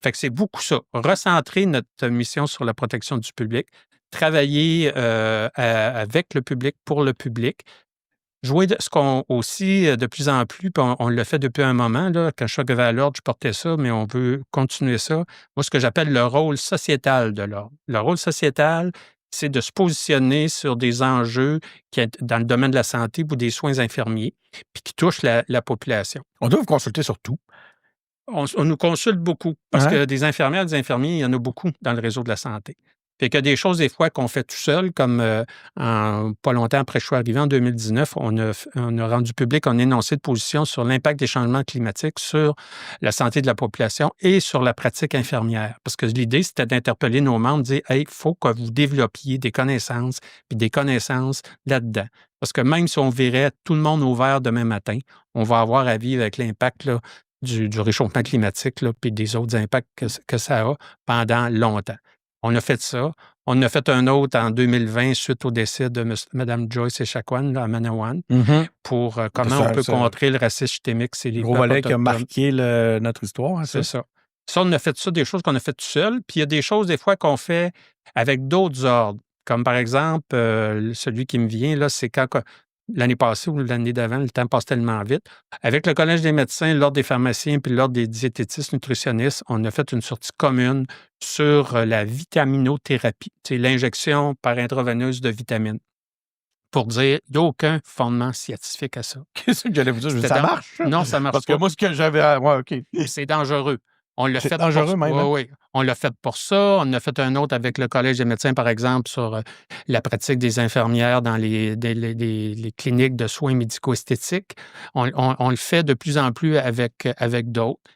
Fait que c'est beaucoup ça. Recentrer notre mission sur la protection du public, travailler avec le public, pour le public, jouer ce qu'on aussi de plus en plus, puis on le fait depuis un moment, là, quand je suis arrivé à l'ordre, je portais ça, mais on veut continuer ça. Moi, ce que j'appelle le rôle sociétal de l'ordre. Le rôle sociétal, c'est de se positionner sur des enjeux dans le domaine de la santé ou des soins infirmiers, puis qui touchent la population. On doit vous consulter sur tout. On nous consulte beaucoup parce que des infirmières, des infirmiers, il y en a beaucoup dans le réseau de la santé. Fait qu'il y a des choses, des fois, qu'on fait tout seul, comme pas longtemps après que je suis arrivé, en 2019, on a rendu public un énoncé de position sur l'impact des changements climatiques sur la santé de la population et sur la pratique infirmière. Parce que l'idée, c'était d'interpeller nos membres, de dire « Hey, il faut que vous développiez des connaissances, puis des connaissances là-dedans. » Parce que même si on verrait tout le monde au vert demain matin, on va avoir à vivre avec l'impact là, du réchauffement climatique, là, puis des autres impacts que ça a pendant longtemps. On a fait ça. On a fait un autre en 2020 suite au décès de Mme Joyce Echaquan à Manawan pour comment on peut contrer le racisme systémique. C'est les gros volet qui a marqué notre histoire. Hein, c'est ça. Ça, on a fait ça, des choses qu'on a faites tout seul. Puis il y a des choses, des fois, qu'on fait avec d'autres ordres. Comme par exemple, celui qui me vient, là, c'est quand l'année passée ou l'année d'avant, le temps passe tellement vite. Avec le Collège des médecins, l'Ordre des pharmaciens puis l'Ordre des diététistes nutritionnistes, on a fait une sortie commune sur la vitaminothérapie, c'est l'injection par intraveineuse de vitamines. Pour dire, il n'y a aucun fondement scientifique à ça. Qu'est-ce que j'allais vous dire? Ça marche? Non, ça marche pas. Parce que moi, ce que j'avais... Ouais, OK. C'est dangereux. On l'a fait dangereux même. Oui. On l'a fait pour ça. On a fait un autre avec le Collège des médecins, par exemple, sur la pratique des infirmières dans les cliniques de soins médico-esthétiques. On le fait de plus en plus avec d'autres.